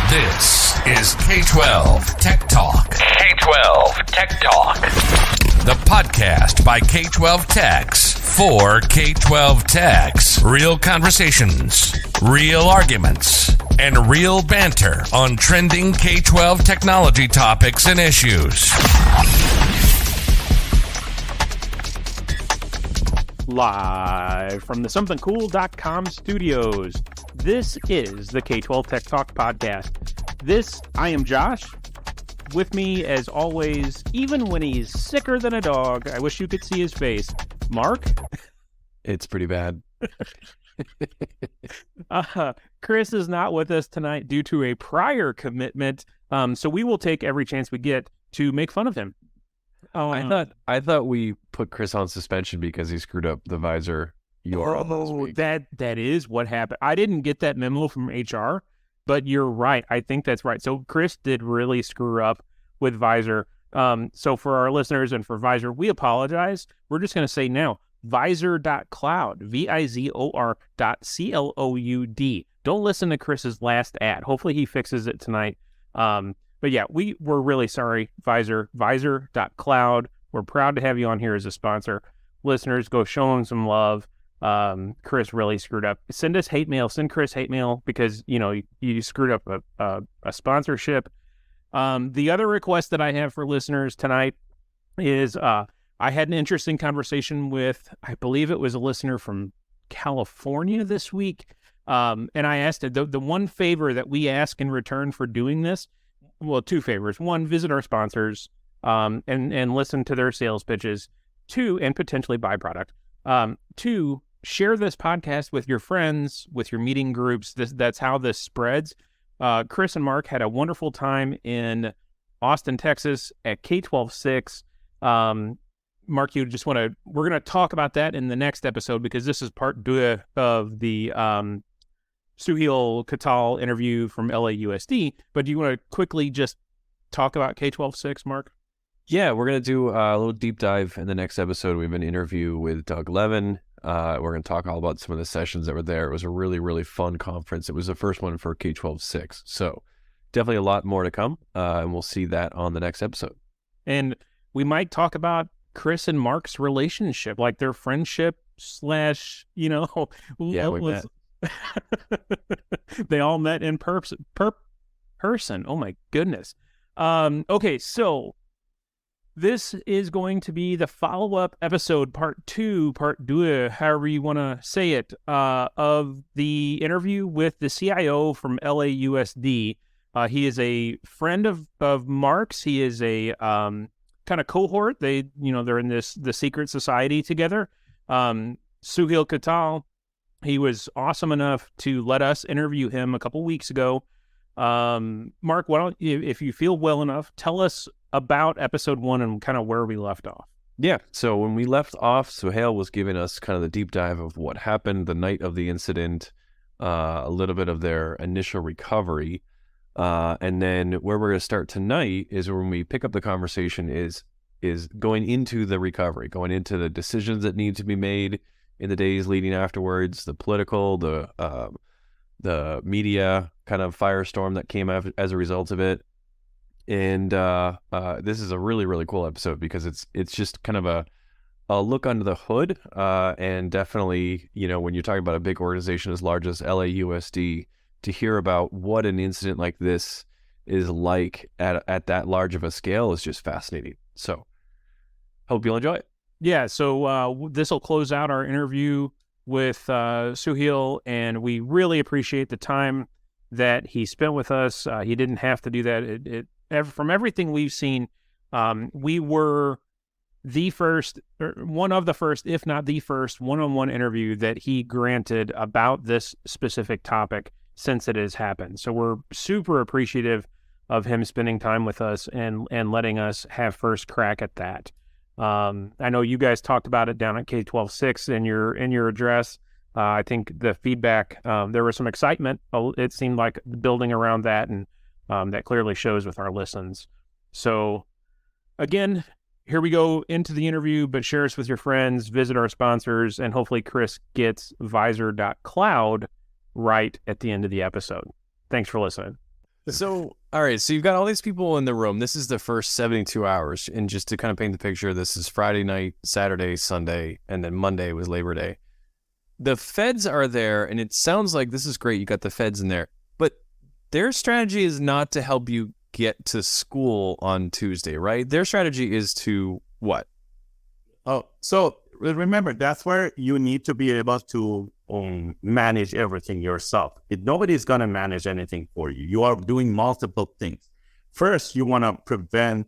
This is K-12 Tech Talk. K-12 Tech Talk. The podcast by K-12 Techs for K-12 Techs. Real conversations, real arguments, and real banter on trending K-12 technology topics and issues. Live from the somethingcool.com studios, this is the K-12 Tech Talk podcast. I am Josh. With me, as always, even when he's sicker than a dog, I wish you could see his face, Mark. It's pretty bad. Chris is not with us tonight due to a prior commitment, so we will take every chance we get to make fun of him. I thought we put Chris on suspension because he screwed up the visor URL last week. That is what happened. I didn't get that memo from HR, but you're right. I think that's right. So Chris did really screw up with visor. So for our listeners and for visor, we apologize. We're just going to say now, visor.cloud, VIZOR.CLOUD. Don't listen to Chris's last ad. Hopefully he fixes it tonight. But yeah, we're really sorry, visor.cloud. We're proud to have you on here as a sponsor. Listeners, go show him some love. Chris really screwed up. Send us hate mail. Send Chris hate mail because, you screwed up a sponsorship. The other request that I have for listeners tonight is I had an interesting conversation with, I believe it was a listener from California this week. And I asked the one favor that we ask in return for doing this. Well, two favors. One, visit our sponsors and listen to their sales pitches. Two, and potentially buy product. Two, share this podcast with your friends, with your meeting groups. That's how this spreads. Chris and Mark had a wonderful time in Austin, Texas at K-12-6. Mark, we're going to talk about that in the next episode because this is part deux of the Soheil Katal interview from LAUSD, but do you want to quickly just talk about K-12-6, Mark? Yeah, we're going to do a little deep dive in the next episode. We have an interview with Doug Levin. We're going to talk all about some of the sessions that were there. It was a really, really fun conference. It was the first one for K-12-6, so definitely a lot more to come, and we'll see that on the next episode. And we might talk about Chris and Mark's relationship, like their friendship / Yeah, we met. They all met in person. Oh my goodness. Okay, so this is going to be the follow-up episode, part deux, however you want to say it, of the interview with the CIO from LAUSD. He is a friend of Mark's. He is a kind of cohort. They're in the secret society together. Soheil Katal. He was awesome enough to let us interview him a couple weeks ago. Mark, why don't you, if you feel well enough, tell us about episode 1 and kind of where we left off. Yeah, so when we left off, Soheil was giving us kind of the deep dive of what happened the night of the incident, a little bit of their initial recovery, and then where we're going to start tonight is when we pick up the conversation is going into the recovery, going into the decisions that need to be made in the days leading afterwards, the political, the media kind of firestorm that came as a result of it. And this is a really, really cool episode because it's just kind of a look under the hood. And definitely, when you're talking about a big organization as large as LAUSD, to hear about what an incident like this is like at that large of a scale is just fascinating. So hope you'll enjoy it. Yeah, so this will close out our interview with Soheil, and we really appreciate the time that he spent with us. He didn't have to do that. From everything we've seen, we were the first, or one of the first, if not the first, one-on-one interview that he granted about this specific topic since it has happened. So we're super appreciative of him spending time with us and letting us have first crack at that. I know you guys talked about it down at K-12-6 in your address. I think the feedback, there was some excitement. It seemed like building around that, and that clearly shows with our listens. So again, here we go into the interview, but share us with your friends, visit our sponsors, and hopefully Chris gets visor.cloud right at the end of the episode. Thanks for listening. So, all right. So you've got all these people in the room. This is the first 72 hours. And just to kind of paint the picture, this is Friday night, Saturday, Sunday, and then Monday was Labor Day. The feds are there, and it sounds like this is great. You got the feds in there, but their strategy is not to help you get to school on Tuesday, right? Their strategy is to what? Oh, so remember, that's where you need to be able to manage everything yourself. Nobody's going to manage anything for you. You are doing multiple things. First, you want to prevent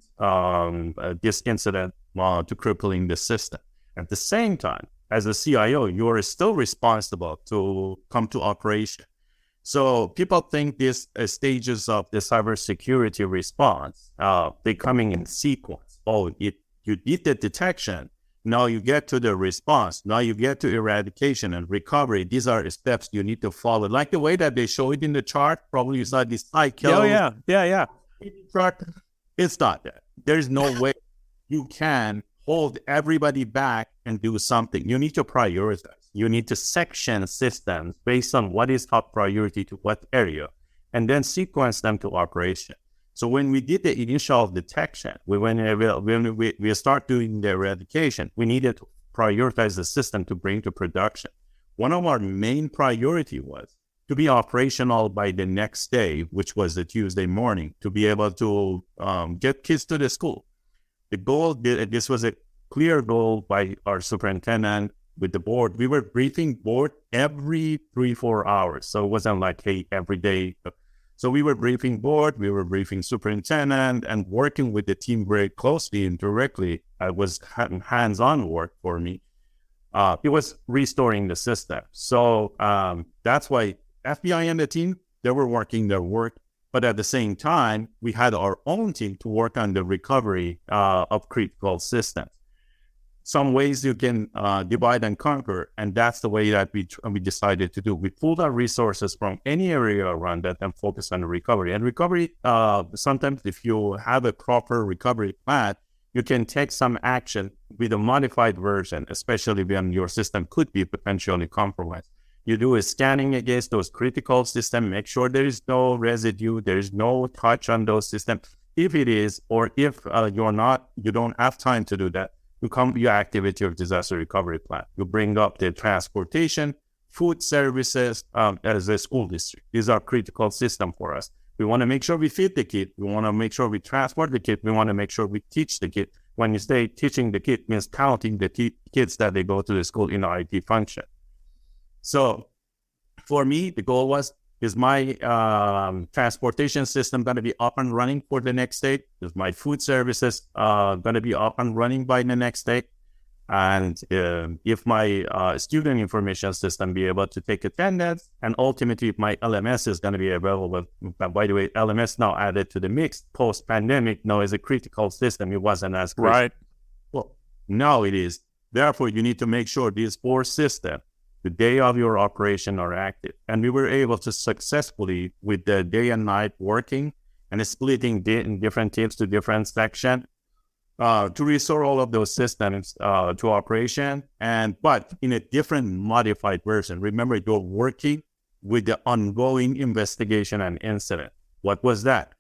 this incident to crippling the system. At the same time, as a CIO, you are still responsible to come to operation. So people think these stages of the cybersecurity response, they coming in sequence. Oh, you did the detection. Now you get to the response. Now you get to eradication and recovery. These are steps you need to follow. Like the way that they show it in the chart, probably you saw this cycle. Oh, yeah. Chart. It's not that. There's no way you can hold everybody back and do something. You need to prioritize. You need to section systems based on what is top priority to what area, and then sequence them to operation. So when we did the initial detection, when we start doing the eradication, we needed to prioritize the system to bring to production. One of our main priority was to be operational by the next day, which was the Tuesday morning, to be able to get kids to the school. The goal, this was a clear goal by our superintendent with the board. We were briefing board every 3-4 hours. So it wasn't like, hey, every day. So we were briefing board, we were briefing superintendent, and working with the team very closely and directly. It was hands-on work for me. It was restoring the system. So that's why FBI and the team, they were working their work. But at the same time, we had our own team to work on the recovery of critical systems. Some ways you can divide and conquer, and that's the way that we decided to do. We pulled our resources from any area around that and focus on the recovery. And recovery, sometimes if you have a proper recovery plan, you can take some action with a modified version, especially when your system could be potentially compromised. You do a scanning against those critical systems, make sure there is no residue, there is no touch on those systems. If it is, or if you don't have time to do that, you activate your disaster recovery plan. You bring up the transportation, food services as a school district. These are critical systems for us. We want to make sure we feed the kid. We want to make sure we transport the kid. We want to make sure we teach the kid. When you say teaching the kid, means counting the kids that they go to the school in IT function. So for me, the goal is my transportation system going to be up and running for the next day? Is my food services going to be up and running by the next day? And if my student information system be able to take attendance, and ultimately if my LMS is going to be available. By the way, LMS now added to the mix post-pandemic, now is a critical system. It wasn't as critical. Right. Well, now it is. Therefore, you need to make sure these 4 systems, the day of your operation, are active. And we were able to successfully, with the day and night working and splitting in different teams to different sections, to restore all of those systems to operation, but in a different modified version. Remember, you're working with the ongoing investigation and incident. What was that?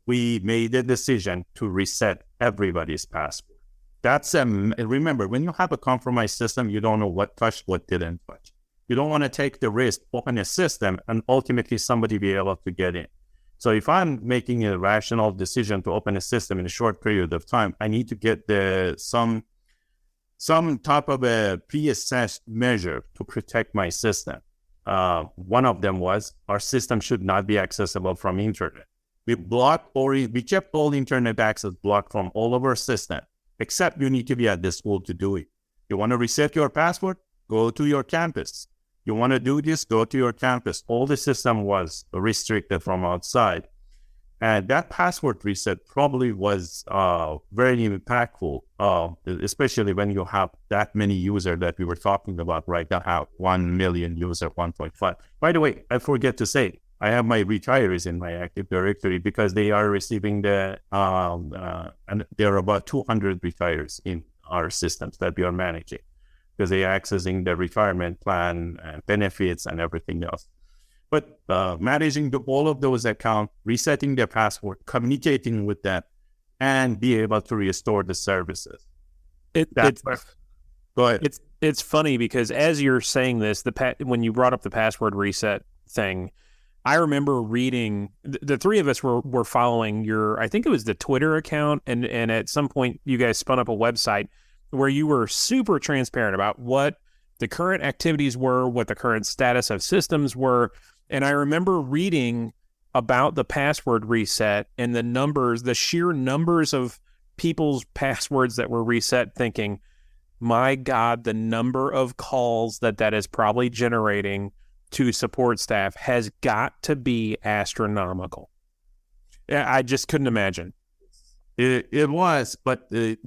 We made the decision to reset everybody's password. That's remember, when you have a compromised system, you don't know what touched, what didn't touch. You don't want to take the risk, open a system, and ultimately somebody be able to get in. So if I'm making a rational decision to open a system in a short period of time, I need to get some type of a pre-assessed measure to protect my system. One of them was our system should not be accessible from internet. We kept all internet access blocked from all of our system, except you need to be at the school to do it. You want to reset your password? Go to your campus. You want to do this? Go to your campus. All the system was restricted from outside. And that password reset probably was very impactful, especially when you have that many users that we were talking about right now, have 1 million users, 1.5. By the way, I forget to say, I have my retirees in my Active Directory because they are receiving and there are about 200 retirees in our systems that we are managing, because they are accessing the retirement plan and benefits and everything else. But managing all of those accounts, resetting their password, communicating with them, and be able to restore the services. Go ahead. It's funny because as you're saying this, when you brought up the password reset thing, I remember reading, the three of us were following I think it was the Twitter account, and at some point you guys spun up a website where you were super transparent about what the current activities were, what the current status of systems were. And I remember reading about the password reset and the sheer numbers of people's passwords that were reset, thinking, my God, the number of calls that is probably generating to support staff has got to be astronomical. I just couldn't imagine. It was, but the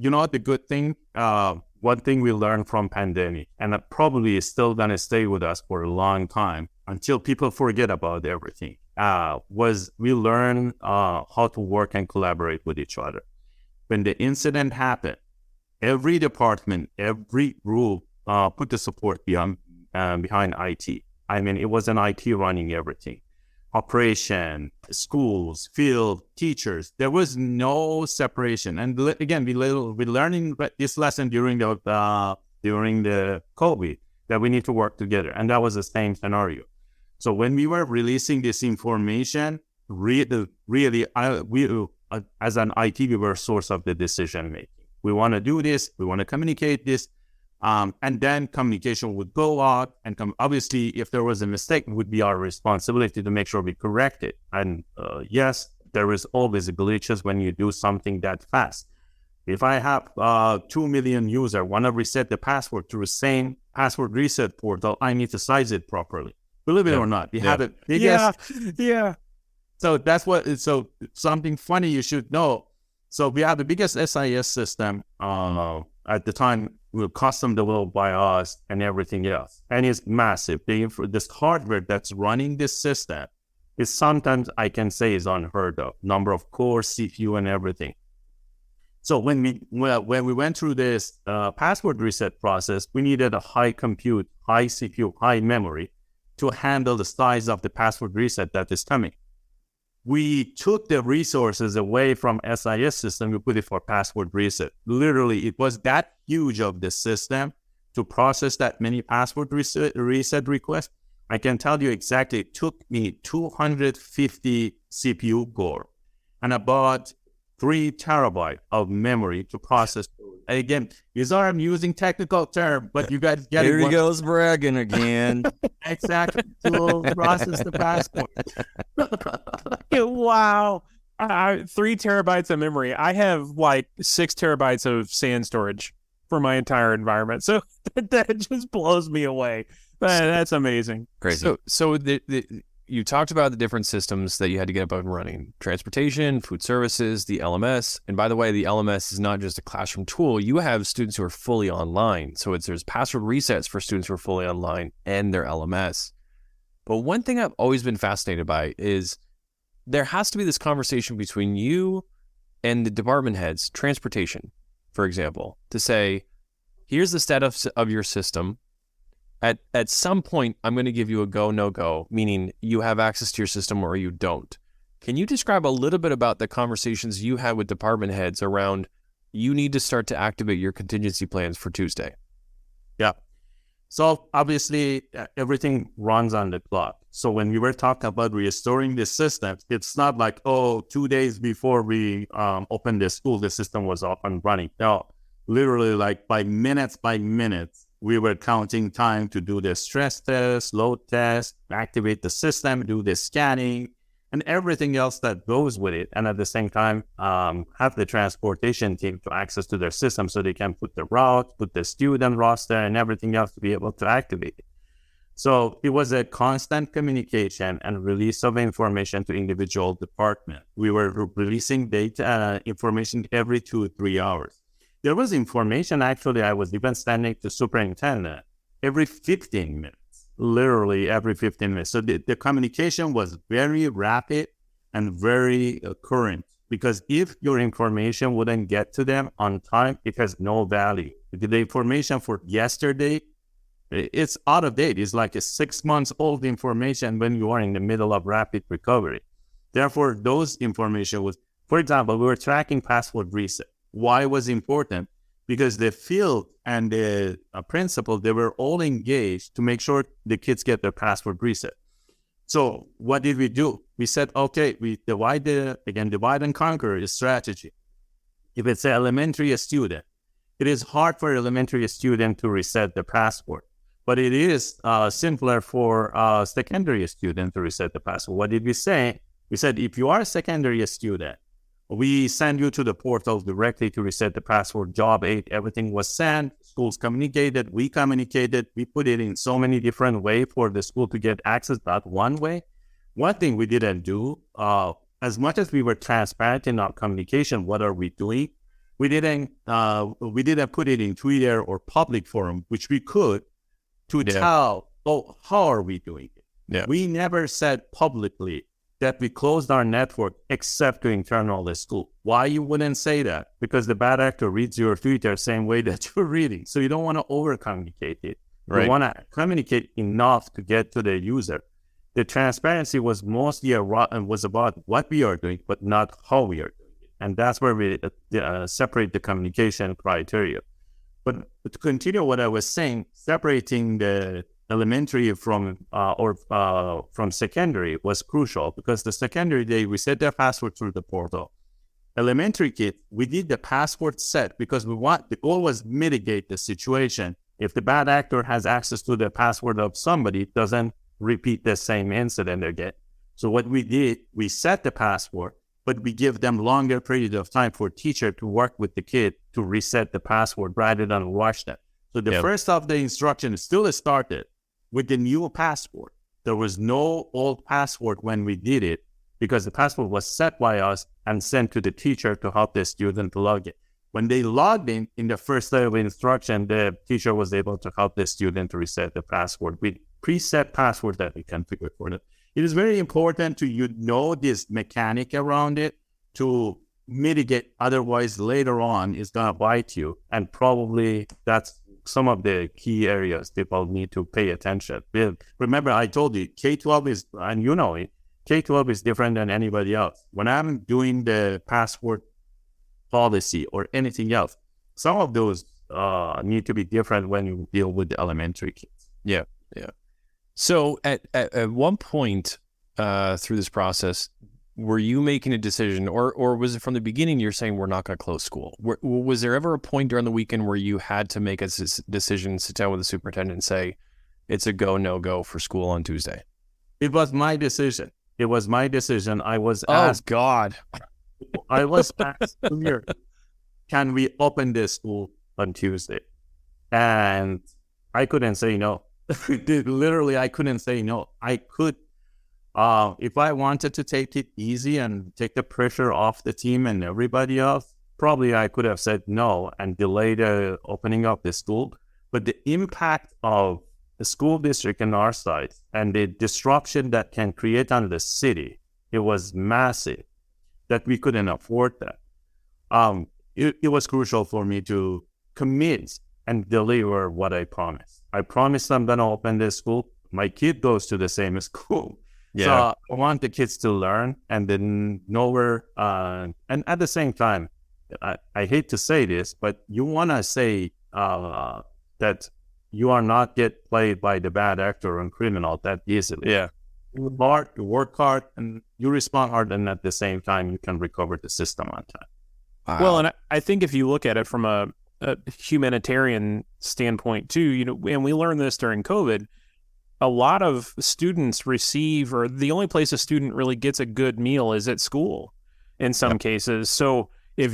good thing, one thing we learned from pandemic, and that probably is still going to stay with us for a long time until people forget about everything, was we learned how to work and collaborate with each other. When the incident happened, every department, every group put the support behind IT. I mean, it was an IT running everything. Operation, schools, field, teachers. There was no separation. And again, we're learning this lesson during the COVID, that we need to work together. And that was the same scenario. So when we were releasing this information, really, as an IT, we were a source of the decision making. We want to do this. We want to communicate this. And then communication would go out, and obviously, if there was a mistake, it would be our responsibility to make sure we correct it. And yes, there is always glitches when you do something that fast. If I have 2 million users want to reset the password through the same password reset portal, I need to size it properly. Believe it or not, we have it. Yeah. So that's so something funny you should know. So we have the biggest SIS system at the time, custom developed by us and everything else. And it's massive. This hardware that's running this system is sometimes, I can say, is unheard of. Number of cores, CPU, and everything. So when we went through this password reset process, we needed a high compute, high CPU, high memory to handle the size of the password reset that is coming. We took the resources away from SIS system, we put it for password reset. Literally, it was that huge of the system to process that many password reset requests. I can tell you exactly, it took me 250 CPU core and about 3 terabytes of memory to process. And again, these are, I'm using technical term, but you guys get Here it. he goes bragging again. Exactly, to process the password. Wow. 3 terabytes of memory. I have like 6 terabytes of SAN storage for my entire environment. So that just blows me away. That's amazing. Crazy. So you talked about the different systems that you had to get up and running: transportation, food services, the LMS. And by the way, the LMS is not just a classroom tool. You have students who are fully online. So there's password resets for students who are fully online and their LMS. But one thing I've always been fascinated by is there has to be this conversation between you and the department heads, transportation, for example, to say, here's the status of your system. At some point, I'm going to give you a go, no go, meaning you have access to your system or you don't. Can you describe a little bit about the conversations you had with department heads around you need to start to activate your contingency plans for Tuesday? Yeah. So obviously, everything runs on the clock. So when we were talking about restoring the system, it's not like, 2 days before we opened the school, the system was up and running. No, literally like by minutes, we were counting time to do the stress test, load test, activate the system, do the scanning, and everything else that goes with it. And at the same time, have the transportation team to access to their system so they can put the route, put the student roster, and everything else to be able to activate it. So it was a constant communication and release of information to individual departments. We were releasing data information every 2-3 hours. There was information, actually, I was even sending to superintendent every 15 minutes, literally every 15 minutes. So the communication was very rapid and very current, because if your information wouldn't get to them on time, it has no value. The information for yesterday it's out of date. It's like a 6 months old information when you are in the middle of rapid recovery. Therefore, those information was, for example, we were tracking password reset. Why was important? Because the field and the principal, they were all engaged to make sure the kids get their password reset. So what did we do? We said, okay, we divide and conquer strategy. If it's an elementary student, it is hard for elementary student to reset the password, but it is simpler for a secondary student to reset the password. What did we say? We said, if you are a secondary student, we send you to the portal directly to reset the password. Job 8, everything was sent. Schools communicated. We communicated. We put it in so many different ways for the school to get access that one way. One thing we didn't do, as much as we were transparent in our communication, what are we doing? We didn't put it in Twitter or public forum, which we could, to tell, how are we doing it? Yeah. We never said publicly that we closed our network except to internal school. Why you wouldn't say that? Because the bad actor reads your Twitter same way that you're reading. So you don't want to over-communicate it. Right. You want to communicate enough to get to the user. The transparency was mostly was about what we are doing, but not how we are doing it. And that's where we separate the communication criteria. But to continue what I was saying, separating the elementary from secondary was crucial, because the secondary, they reset their password through the portal. Elementary kids, we did the password set because the goal was mitigate the situation. If the bad actor has access to the password of somebody, it doesn't repeat the same incident again. So what we did, we set the password, but we give them longer period of time for teacher to work with the kid to reset the password rather than rush them. So the first of the instruction still started with the new password. There was no old password when we did it, because the password was set by us and sent to the teacher to help the student log in. When they logged in the first level instruction, the teacher was able to help the student to reset the password with preset password that we configured for them. It is very important to know this mechanic around it to mitigate. Otherwise, later on, it's going to bite you. And probably that's some of the key areas people need to pay attention. Remember, I told you, K-12 is, and you know it, K-12 is different than anybody else. When I'm doing the password policy or anything else, some of those need to be different when you deal with the elementary kids. Yeah. So at one point through this process, were you making a decision, or was it from the beginning you're saying we're not going to close school? Was there ever a point during the weekend where you had to make a decision, sit down with the superintendent and say, it's a go, no go for school on Tuesday? It was my decision. I was asked. Oh, God. I was asked, can we open this school on Tuesday? And I couldn't say no. Literally, I couldn't say no. I could, if I wanted to take it easy and take the pressure off the team and everybody else, probably I could have said no and delay the opening of the school. But the impact of the school district in our side and the disruption that can create on the city, it was massive, that we couldn't afford that. It was crucial for me to commit and deliver what I promised. I promised I'm going to open this school. My kid goes to the same school. Yeah. So I want the kids to learn and then know where, and at the same time, I hate to say this, but you want to say that you are not get played by the bad actor and criminal that easily. Yeah. You work hard, and you respond hard, and at the same time, you can recover the system on time. Wow. Well, and I think if you look at it from a humanitarian standpoint too, and we learned this during COVID, a lot of students receive, or the only place a student really gets a good meal is at school in some cases. So if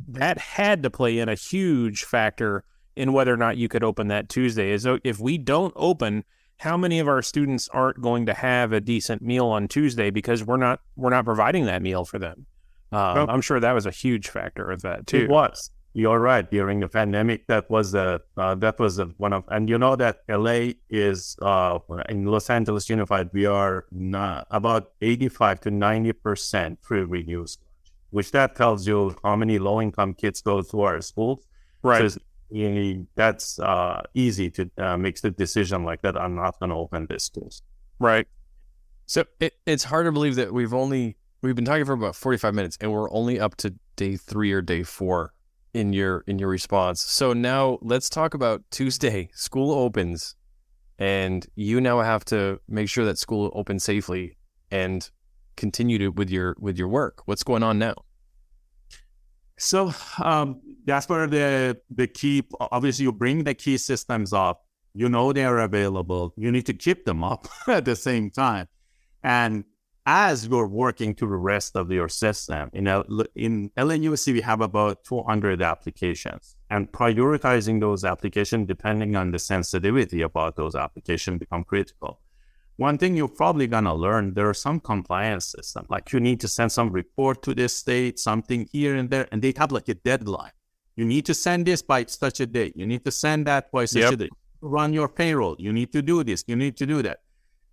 that had to play in a huge factor in whether or not you could open that Tuesday. Is if we don't open, how many of our students aren't going to have a decent meal on Tuesday because we're not providing that meal for them? I'm sure that was a huge factor of that too. It was. You're right. During the pandemic, that was one of, and you know that LA is in Los Angeles Unified. We are about 85 to 90% free reduced, which that tells you how many low-income kids go to our schools. Right. So that's easy to make the decision like that. I'm not going to open this schools. Right. So it's hard to believe that we've been talking for about 45 minutes and we're only up to day 3 or day 4 in your response. So now let's talk about Tuesday. School opens and you now have to make sure that school opens safely and continue with your work. What's going on now? So that's where the key, obviously you bring the key systems up, you know they're available, you need to keep them up at the same time. And as you're working to the rest of your system, in LAUSD, we have about 200 applications, and prioritizing those applications depending on the sensitivity about those applications become critical. One thing you're probably going to learn, there are some compliance systems, like you need to send some report to this state, something here and there, and they have like a deadline. You need to send this by such a date. You need to send that by such a date. Run your payroll. You need to do this. You need to do that.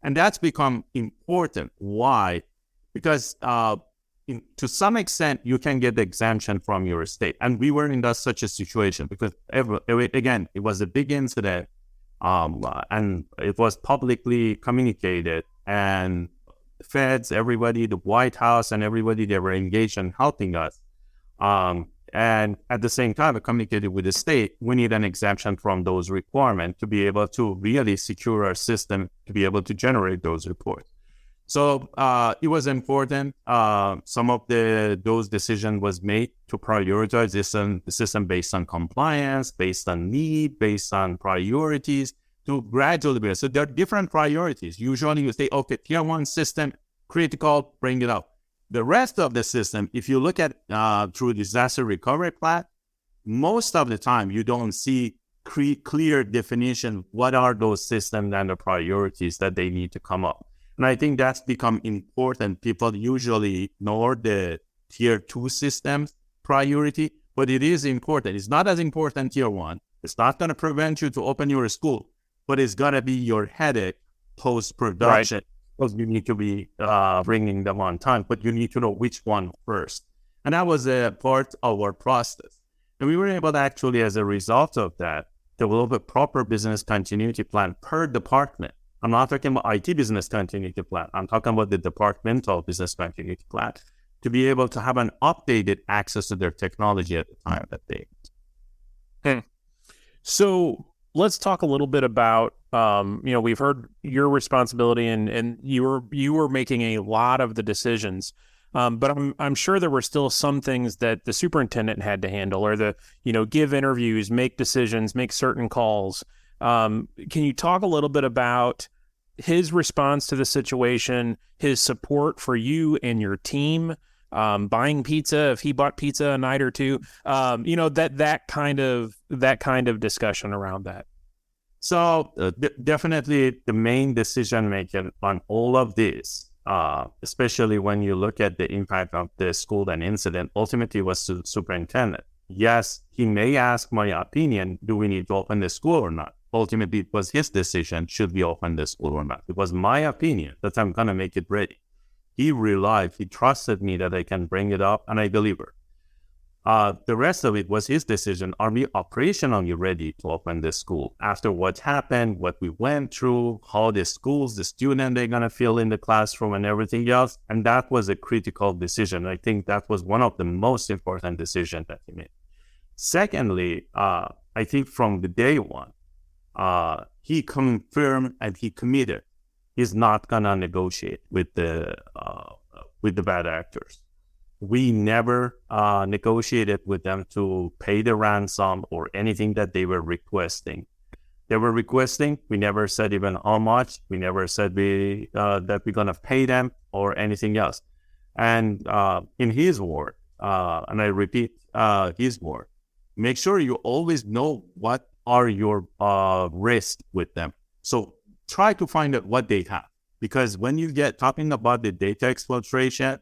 And that's become important. Why? Because to some extent, you can get the exemption from your state. And we were in such a situation because, again, it was a big incident. And it was publicly communicated, and the feds, everybody, the Whitehouse and everybody, they were engaged in helping us. And at the same time, I communicated with the state, we need an exemption from those requirements to be able to really secure our system to be able to generate those reports. So it was important. Some of those decisions was made to prioritize the system based on compliance, based on need, based on priorities to gradually build. So there are different priorities. Usually you say, okay, tier 1 system, critical, bring it up. The rest of the system, if you look at through disaster recovery plan, most of the time you don't see clear definition. What are those systems and the priorities that they need to come up? And I think that's become important. People usually ignore the tier 2 systems priority, but it is important. It's not as important tier 1. It's not going to prevent you to open your school, but it's going to be your headache post-production. Right. Because you need to be bringing them on time, but you need to know which one first. And that was a part of our process. And we were able to actually, as a result of that, develop a proper business continuity plan per department. I'm not talking about IT business continuity plan. I'm talking about the departmental business continuity plan to be able to have an updated access to their technology at the time that they. So let's talk a little bit about, we've heard your responsibility and you were making a lot of the decisions. But I'm sure there were still some things that the superintendent had to handle, or give interviews, make decisions, make certain calls. Can you talk a little bit about his response to the situation, his support for you and your team, buying pizza if he bought pizza a night or two, that kind of discussion around that? So definitely the main decision maker on all of this, especially when you look at the impact of the school and incident, ultimately was the superintendent. Yes, he may ask my opinion, do we need to open the school or not? Ultimately, it was his decision, should we open the school or not? It was my opinion that I'm going to make it ready. He trusted me that I can bring it up, and I delivered. The rest of it was his decision. Are we operationally ready to open the school? After what happened, what we went through, how the student, they're going to feel in the classroom and everything else. And that was a critical decision. I think that was one of the most important decisions that he made. Secondly, I think from the day one, he confirmed and he committed he's not going to negotiate with the bad actors. We never negotiated with them to pay the ransom or anything that they were requesting. They were requesting. We never said even how much. We never said that we're going to pay them or anything else. And in his word, and I repeat his word, make sure you always know what are your risks with them. So try to find out what they have. Because when you get talking about the data exfiltration,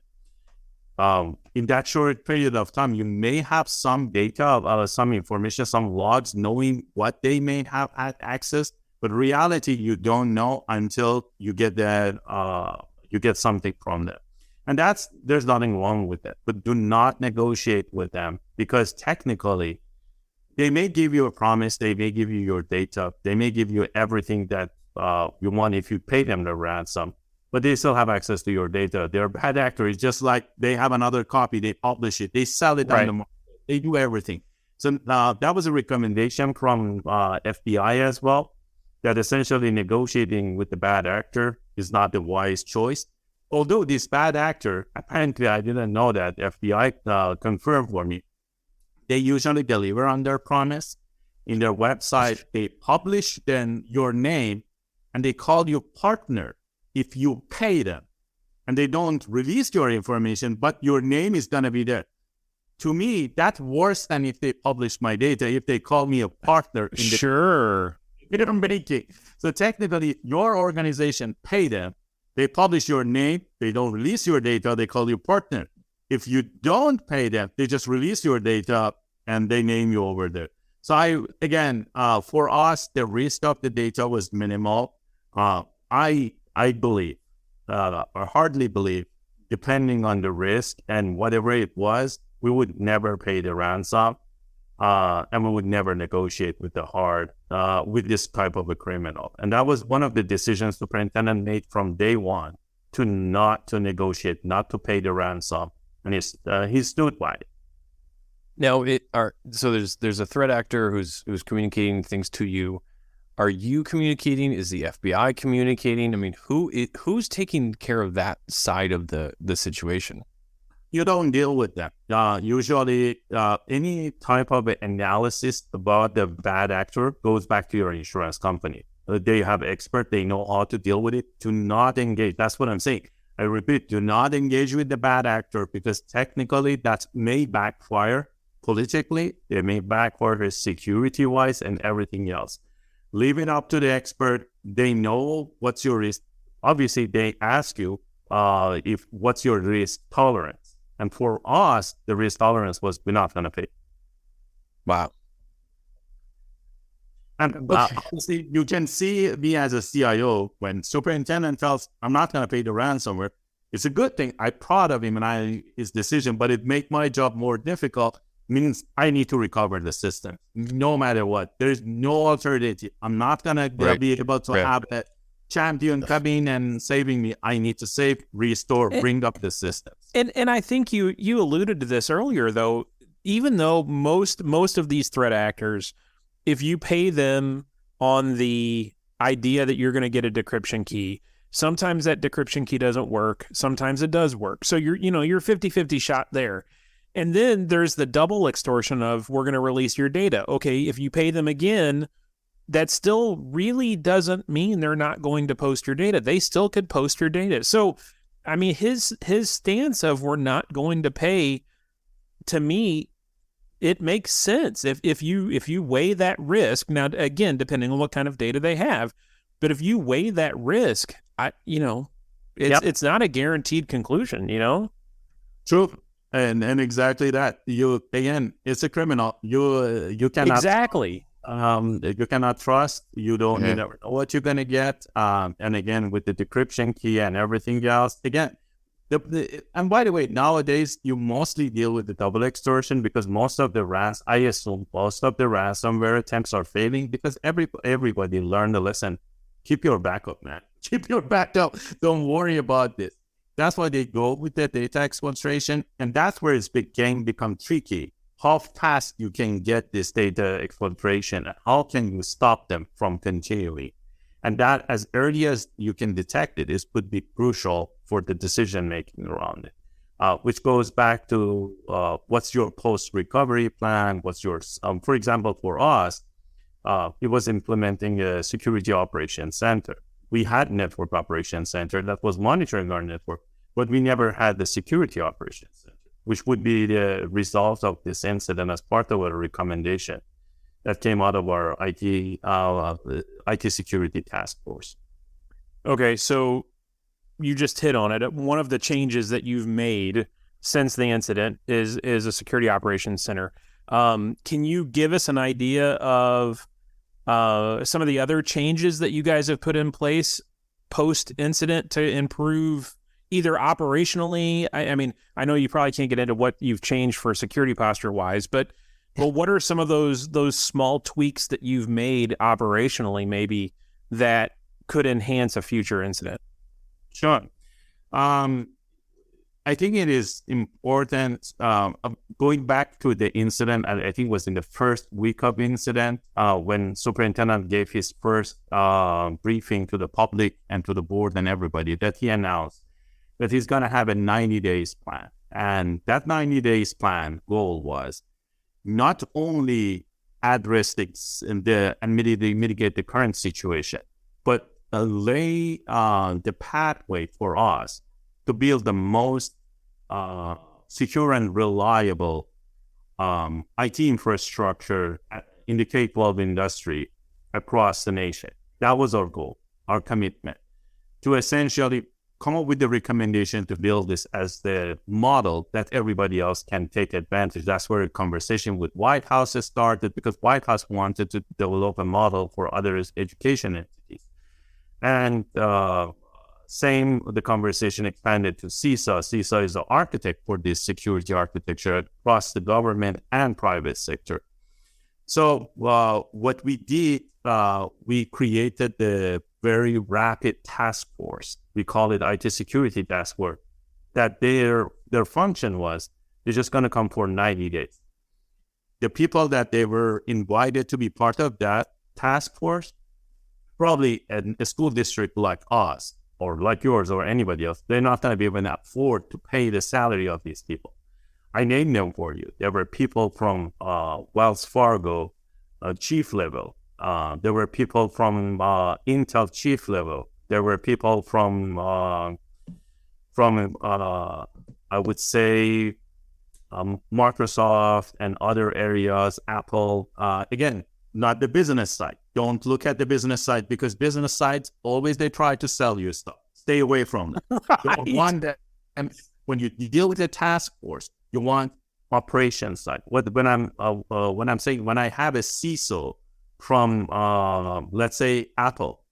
in that short period of time, you may have some data, some information, some logs, knowing what they may have had access. But reality, you don't know until you get you get something from them. And there's nothing wrong with that. But do not negotiate with them, because technically, they may give you a promise, they may give you your data, they may give you everything that you want if you pay them the ransom, but they still have access to your data. They're bad actors, just like they have another copy, they publish it, they sell it on the market, they do everything. So that was a recommendation from FBI as well, that essentially negotiating with the bad actor is not the wise choice. Although this bad actor, apparently I didn't know that, FBI confirmed for me, they usually deliver on their promise. In their website, they publish then your name and they call you partner if you pay them. And they don't release your information, but your name is going to be there. To me, that's worse than if they publish my data, if they call me a partner. In Sure. So technically, your organization pay them, they publish your name, they don't release your data, they call you partner. If you don't pay them, they just release your data and they name you over there. So for us, the risk of the data was minimal. I believe, or hardly believe, depending on the risk and whatever it was, we would never pay the ransom, and we would never negotiate with with this type of a criminal. And that was one of the decisions the superintendent made from day one, not to negotiate, not to pay the ransom, and he stood by it. Now, so there's a threat actor who's communicating things to you. Are you communicating? Is the FBI communicating? I mean, who's taking care of that side of the situation? You don't deal with them. Usually, any type of analysis about the bad actor goes back to your insurance company. They have experts. They know how to deal with it. Do not engage. That's what I'm saying. I repeat, do not engage with the bad actor, because technically that may backfire politically. It may backfire security-wise and everything else. Leave it up to the expert. They know what's your risk. Obviously, they ask you what's your risk tolerance. And for us, the risk tolerance was we're not going to pay. Wow. And obviously, you can see me as a CIO, when superintendent tells I'm not going to pay the ransomware, it's a good thing. I'm proud of him and his decision, but it makes my job more difficult. Means I need to recover the system no matter what. There's no alternative. I'm not going to be able to have a champion come in and saving me. I need to save, restore, bring up the systems. And I think you alluded to this earlier, though. Even though most of these threat actors, if you pay them on the idea that you're going to get a decryption key, sometimes that decryption key doesn't work. Sometimes it does work. So you're 50-50 shot there. And then there's the double extortion of, we're going to release your data. Okay, if you pay them again, that still really doesn't mean they're not going to post your data. They still could post your data. So, I mean, his stance of we're not going to pay, to me, it makes sense. If you weigh that risk, now again, depending on what kind of data they have, but if you weigh that risk, it's not a guaranteed conclusion, True. And exactly that. It's a criminal. You cannot exactly. You cannot trust. You never know what you're gonna get. And again, with the decryption key and everything else, again, and by the way, nowadays you mostly deal with the double extortion, because I assume most of the ransomware attempts are failing, because everybody learned the lesson. Keep your backup, man. Keep your backup. Don't worry about this. That's why they go with the data exfiltration, and that's where it's become tricky. How fast you can get this data exfiltration, and how can you stop them from continuing? And that, as early as you can detect it, would be crucial for the decision making around it. Which goes back to what's your post-recovery plan? What's your, for example, for us, it was implementing a security operations center. We had network operations center that was monitoring our network, but we never had the security operations center, which would be the result of this incident as part of a recommendation that came out of our IT security task force. Okay, so you just hit on it. One of the changes that you've made since the incident is a security operations center. Can you give us an idea of some of the other changes that you guys have put in place post-incident to improve either operationally? I mean, I know you probably can't get into what you've changed for security posture-wise, but Well, what are some of those small tweaks that you've made operationally, maybe, that could enhance a future incident? Sure. I think it is important, going back to the incident, I think it was in the first week of incident, when superintendent gave his first briefing to the public and to the board and everybody, that he announced that he's going to have a 90 days plan. And that 90 days plan goal was not only address and mitigate the current situation, but lay the pathway for us to build the most secure and reliable IT infrastructure in the K-12 industry across the nation. That was our goal, our commitment, to essentially come up with the recommendation to build this as the model that everybody else can take advantage. That's where a conversation with Whitehouse started, because Whitehouse wanted to develop a model for other education entities. And the conversation expanded to CISA. CISA is the architect for this security architecture across the government and private sector. So what we did, we created the very rapid task force. We call it IT security task force. That their function was, they're just going to come for 90 days. The people that they were invited to be part of that task force, probably a school district like us, or like yours, or anybody else, they're not going to be able to afford to pay the salary of these people. I named them for you. There were people from Wells Fargo chief level. There were people from Intel chief level. There were people from I would say Microsoft and other areas, Apple. Again, not the business side. Don't look at the business side, because business sides, always they try to sell you stuff. Stay away from them. Right. You want that. And when you deal with the task force, you want operations side. When I have a CISO from let's say Apple,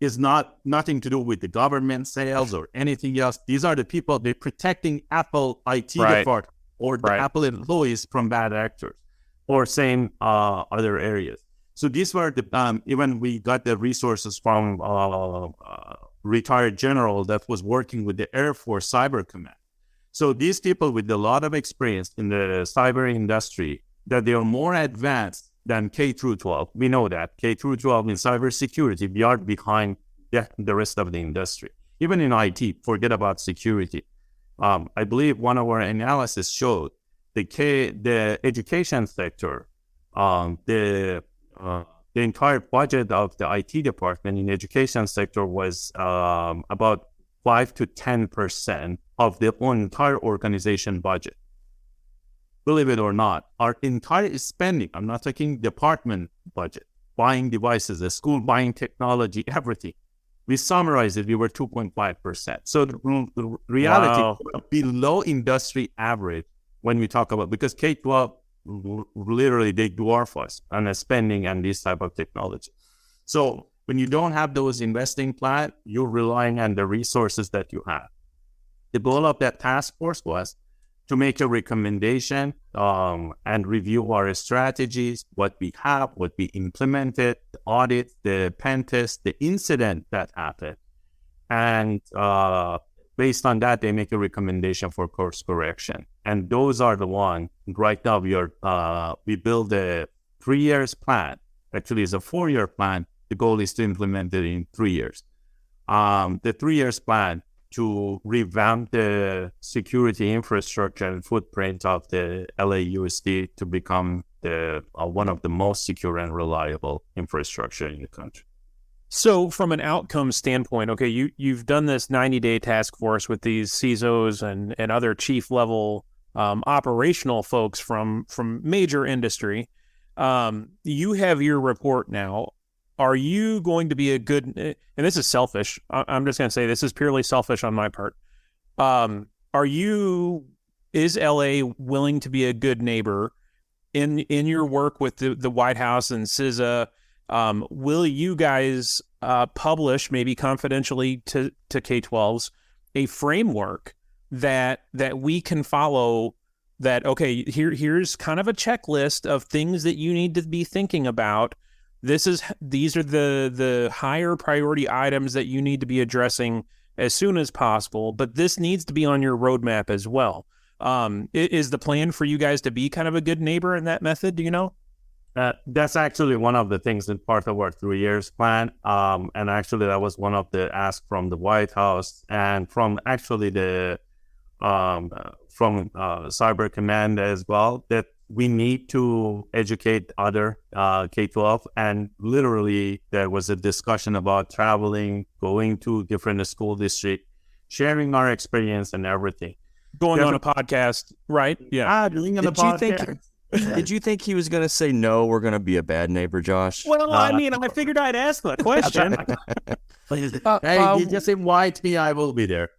is nothing to do with the government sales or anything else. These are the people, they're protecting Apple IT department or the Apple employees from bad actors, or same other areas. So these were the even we got the resources from retired general that was working with the Air Force Cyber Command. So these people with a lot of experience in the cyber industry, that they are more advanced than K through 12. We know that K through 12 in cybersecurity, we are behind the rest of the industry. Even in IT, forget about security. I believe one of our analysis showed the education sector, the entire budget of the IT department in the education sector was about 5 to 10% of the entire organization budget. Believe it or not, our entire spending, I'm not talking department budget, buying devices, the school buying technology, everything. We summarized it, we were 2.5%. So the reality, below industry average when we talk about, because K-12, literally they dwarf us on the spending and this type of technology. So when you don't have those investing plan, you're relying on the resources that you have. The goal of that task force was to make a recommendation and review our strategies, what we have, what we implemented, the audit, the pen test, the incident that happened. And based on that, they make a recommendation for course correction. And those are the ones. Right now, we build a 3 years plan. Actually, it's a 4-year plan. The goal is to implement it in 3 years. The 3 years plan to revamp the security infrastructure and footprint of the LAUSD to become the one of the most secure and reliable infrastructure in the country. So from an outcome standpoint, okay, you've done this 90-day task force with these CISOs and other chief level operational folks from major industry. You have your report now. Are you going to be a good, and this is selfish, I'm just going to say this is purely selfish on my part. Is LA willing to be a good neighbor in your work with the White House and CISA? Will you guys publish, maybe confidentially to K-12s, a framework that we can follow that, okay, here's kind of a checklist of things that you need to be thinking about. These are the higher priority items that you need to be addressing as soon as possible, but this needs to be on your roadmap as well. Is the plan for you guys to be kind of a good neighbor in that method? Do you know? That's actually one of the things in part of our 3 years plan. And actually that was one of the asks from the White House and from actually the Cyber Command as well, that we need to educate other K-12. And literally there was a discussion about traveling, going to different school districts, sharing our experience and everything. Going on a podcast, right? Yeah. Doing on a podcast. Did you think he was going to say, no, we're going to be a bad neighbor, Josh? Well, I mean, I figured I'd ask that question. Hey, you just invite me, I will be there.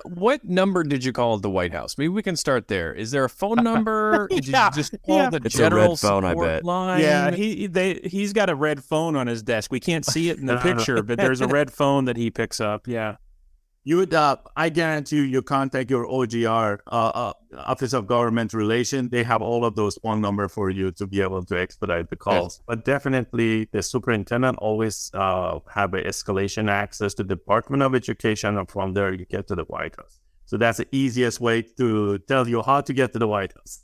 What number did you call at the White House? Maybe we can start there. Is there a phone number? Did you just call the It's general a red phone, I bet. line? Yeah, he's got a red phone on his desk. We can't see it in the picture, but there's a red phone that he picks up. Yeah. You would, I guarantee you contact your OGR, Office of Government Relations. They have all of those phone numbers for you to be able to expedite the calls. Yes. But definitely the superintendent always have an escalation access to the Department of Education, and from there you get to the White House. So that's the easiest way to tell you how to get to the White House.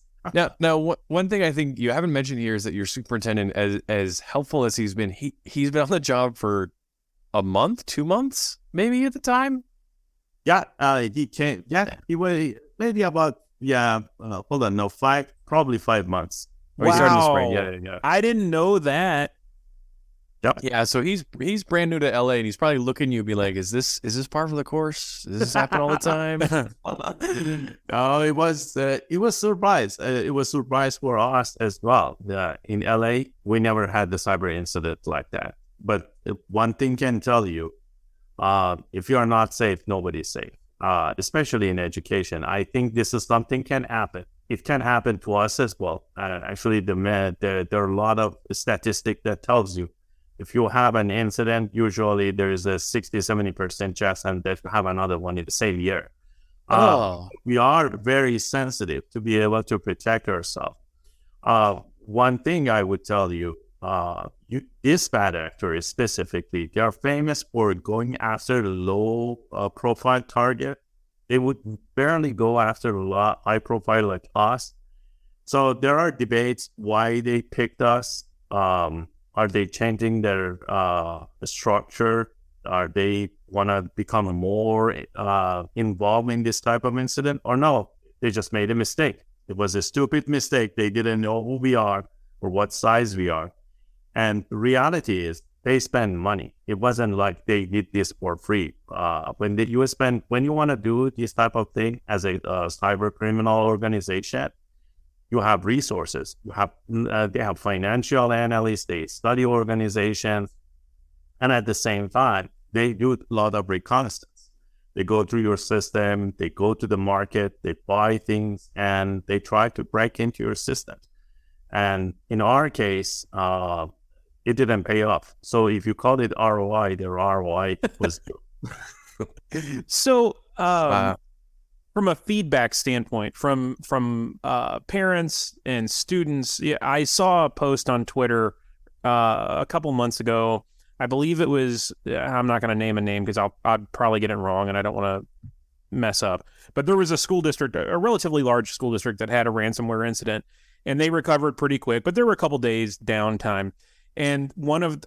Now, one thing I think you haven't mentioned here is that your superintendent, as helpful as he's been, he's been on the job for a month, 2 months, maybe at the time. Yeah, he came. Yeah, he was maybe about probably 5 months. Wow. He started in the spring. Yeah. I didn't know that. Yep. Yeah, so he's brand new to LA, and he's probably looking at you and be like, "Is this part of the course? Does this happen all the time?" No, it was surprise. It was surprise for us as well. In LA, we never had the cyber incident like that. But one thing can tell you. If you are not safe, nobody's safe, especially in education. I think this is something can happen. It can happen to us as well. Actually, there are a lot of statistics that tells you if you have an incident, usually there is a 60-70% chance and that you have another one in the same year. We are very sensitive to be able to protect ourselves. One thing I would tell you, this bad actor specifically, they are famous for going after the low profile target. They would barely go after a high profile like us. So there are debates why they picked us. Are they changing their structure? Are they want to become more involved in this type of incident? Or no, they just made a mistake. It was a stupid mistake. They didn't know who we are or what size we are. And the reality is they spend money. It wasn't like they did this for free. When you want to do this type of thing as a cyber criminal organization, you have resources. They have financial analysts, they study organizations, and at the same time, they do a lot of reconnaissance. They go through your system, they go to the market, they buy things, and they try to break into your system. And in our case, it didn't pay off. So if you call it ROI, their ROI was good. So, from a feedback standpoint, from parents and students, I saw a post on Twitter a couple months ago. I believe it was, I'm not going to name a name because I'd probably get it wrong and I don't want to mess up. But there was a school district, a relatively large school district that had a ransomware incident, and they recovered pretty quick, but there were a couple days downtime. And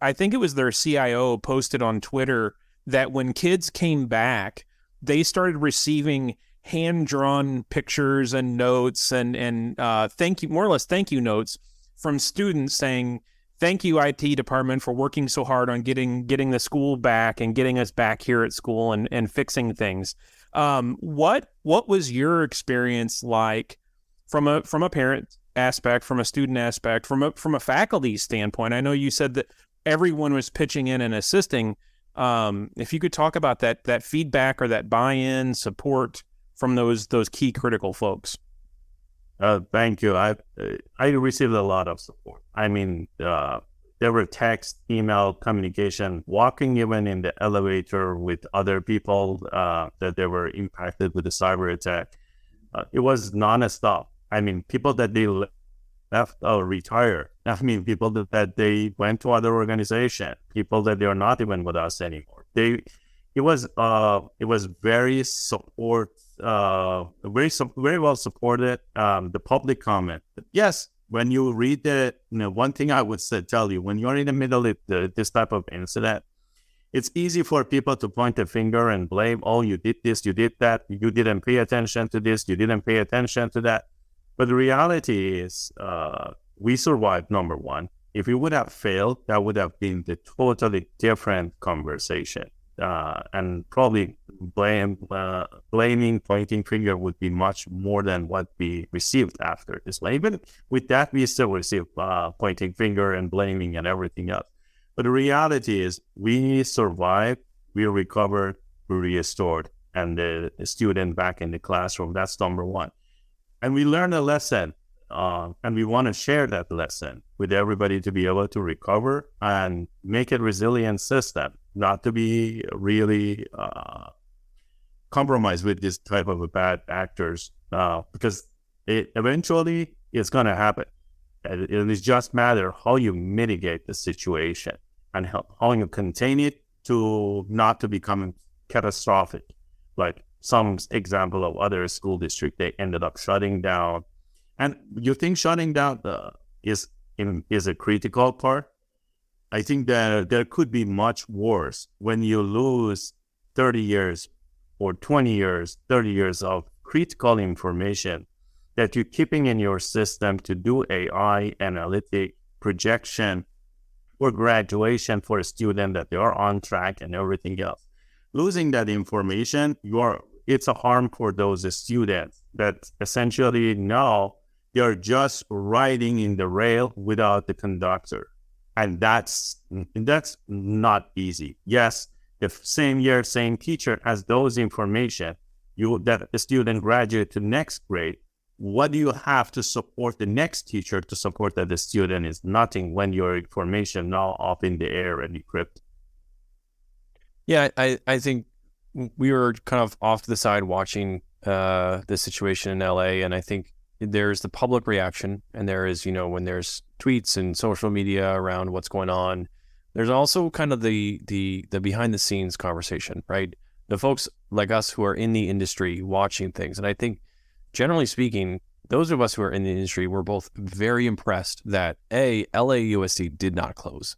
I think it was their CIO posted on Twitter that when kids came back, they started receiving hand-drawn pictures and notes and thank you notes from students saying, "Thank you, IT department, for working so hard on getting the school back and getting us back here at school and fixing things." What was your experience like from a parent aspect, from a student aspect, from a faculty standpoint? I know you said that everyone was pitching in and assisting. If you could talk about that feedback or that buy-in support from those key critical folks. Thank you. I received a lot of support. I mean, there were text, email, communication, walking even in the elevator with other people that they were impacted with the cyber attack. It was non-stop. I mean, people that they left or retired. I mean, people that they went to other organizations, people that they are not even with us anymore. It was very very well supported. The public comment. Yes, when you read one thing I would tell you, when you're in the middle of this type of incident, it's easy for people to point a finger and blame, oh, you did this, you did that, you didn't pay attention to this, you didn't pay attention to that. But the reality is, we survived, number one. If we would have failed, that would have been the totally different conversation. And probably blaming, pointing finger would be much more than what we received after this. Even with that, we still receive pointing finger and blaming and everything else. But the reality is, we survived, we recovered, we restored, and the student back in the classroom. That's number one. And we learned a lesson, and we want to share that lesson with everybody to be able to recover and make it a resilient system, not to be really compromised with this type of bad actors, because eventually it's going to happen. It just matter how you mitigate the situation and how you contain it to not to become catastrophic. Like some example of other school district, they ended up shutting down. And you think shutting down is a critical part? I think that there could be much worse when you lose 30 years or 20 years, 30 years of critical information that you're keeping in your system to do AI, analytic, projection, or graduation for a student that they are on track and everything else. Losing that information, it's a harm for those students that essentially now they're just riding in the rail without the conductor. And that's not easy. Yes, the same year, same teacher has those information, that the student graduate to next grade. What do you have to support the next teacher to support that the student is nothing when your information now up in the air and encrypted? Yeah, I think we were kind of off to the side watching the situation in LA, and I think there's the public reaction, and there is, when there's tweets and social media around what's going on, there's also kind of the behind the scenes conversation, right? The folks like us who are in the industry watching things. And I think generally speaking, those of us who are in the industry were both very impressed that LAUSD did not close.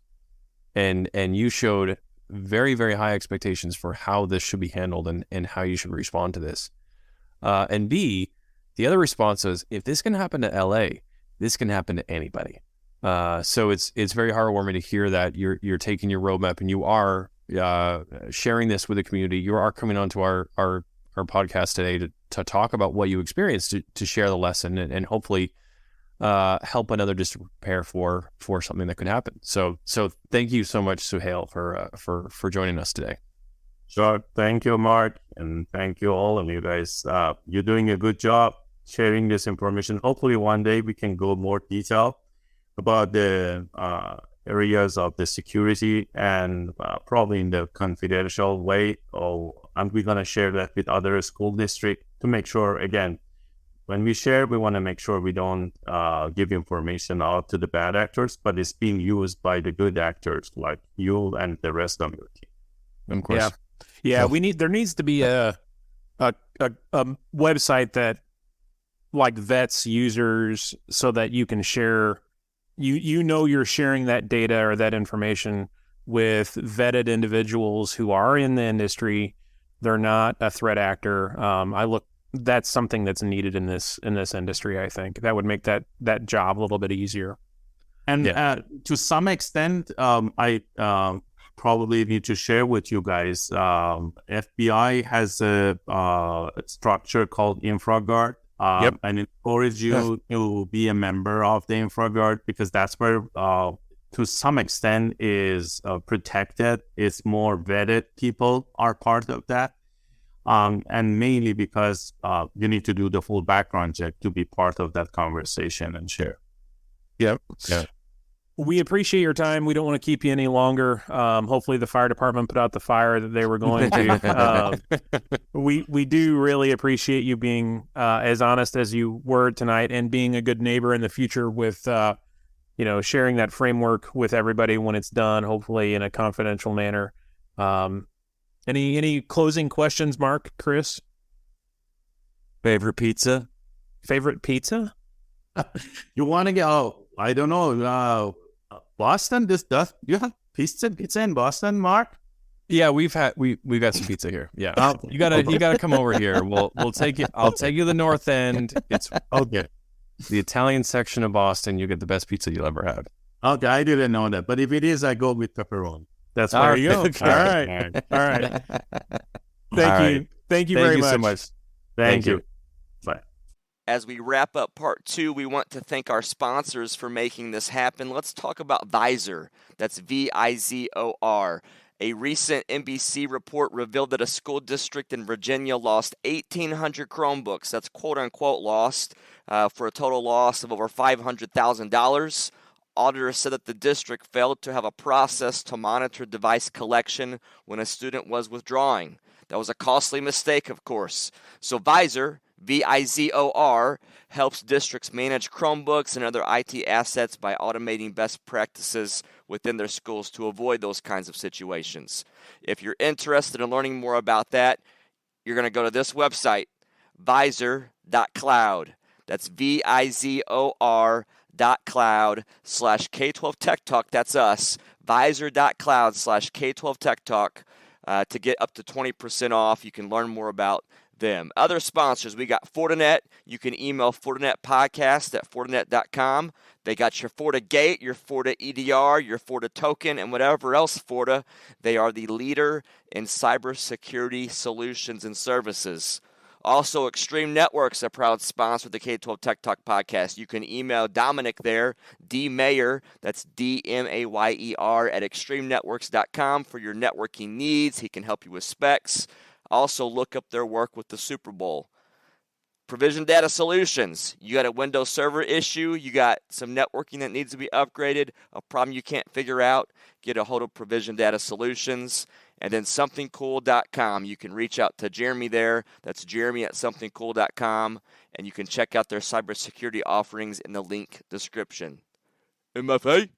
And you showed very, very high expectations for how this should be handled and how you should respond to this. And B, the other response is, if this can happen to LA, this can happen to anybody. So it's very heartwarming to hear that you're taking your roadmap and you are sharing this with the community. You are coming onto our podcast today to talk about what you experienced, to share the lesson and hopefully help another district prepare for something that could happen. So thank you so much, Soheil, for joining us today. Sure. Thank you, Mark. And thank you all of you guys. You're doing a good job sharing this information. Hopefully one day we can go more detail about the areas of the security and probably in the confidential way. And we're going to share that with other school districts to make sure, again, when we share, we want to make sure we don't give information out to the bad actors, but it's being used by the good actors like you and the rest of your team. Of course. Yeah. There needs to be a website that like vets users so that you can share, you're sharing that data or that information with vetted individuals who are in the industry. They're not a threat actor. That's something that's needed in this industry. I think that would make that job a little bit easier. And to some extent, I probably need to share with you guys. FBI has a structure called InfraGuard. And encourage you to be a member of the InfraGuard, because that's where, to some extent, is protected. It's more vetted people are part of that. And mainly because you need to do the full background check to be part of that conversation and share. Yeah. We appreciate your time. We don't want to keep you any longer. Hopefully the fire department put out the fire that they were going to. We do really appreciate you being as honest as you were tonight and being a good neighbor in the future with, sharing that framework with everybody when it's done, hopefully in a confidential manner. Any closing questions, Mark, Chris? Favorite pizza? You want to get? Oh, I don't know. Boston. You have pizza in Boston, Mark? Yeah, we've got some pizza here. Yeah, Okay. you gotta come over here. We'll take you. I'll take you to the North End. It's Okay. the Italian section of Boston. You get the best pizza you'll ever have. Okay, I didn't know that. But if it is, I go with pepperoni. That's All where right. you go. Okay. All right. Thank All you. right. Thank you very Thank you much. so much. Thank you. Bye. As we wrap up part 2, we want to thank our sponsors for making this happen. Let's talk about Visor. That's VIZOR. A recent NBC report revealed that a school district in Virginia lost 1,800 Chromebooks. That's quote-unquote lost, for a total loss of over $500,000. Auditors said that the district failed to have a process to monitor device collection when a student was withdrawing. That was a costly mistake, of course. So Visor, VIZOR, helps districts manage Chromebooks and other IT assets by automating best practices within their schools to avoid those kinds of situations. If you're interested in learning more about that, you're going to go to this website, visor.cloud. That's visor.cloud/K12 Tech Talk. That's us. Visor.cloud/K12 Tech Talk to get up to 20% off. You can learn more about them. Other sponsors, we got Fortinet. You can email FortinetPodcast@Fortinet.com. They got your FortiGate, your FortiEDR, your FortiToken, and whatever else Forti. They are the leader in cybersecurity solutions and services. Also, Extreme Networks, a proud sponsor of the K12 Tech Talk podcast. You can email Dominic there, DMayer, that's DMAYER, at extremenetworks.com for your networking needs. He can help you with specs. Also, look up their work with the Super Bowl. Provision Data Solutions. You got a Windows Server issue. You got some networking that needs to be upgraded, a problem you can't figure out. Get a hold of Provision Data Solutions. And then somethingcool.com. You can reach out to Jeremy there. That's Jeremy at somethingcool.com. And you can check out their cybersecurity offerings in the link description. MFA?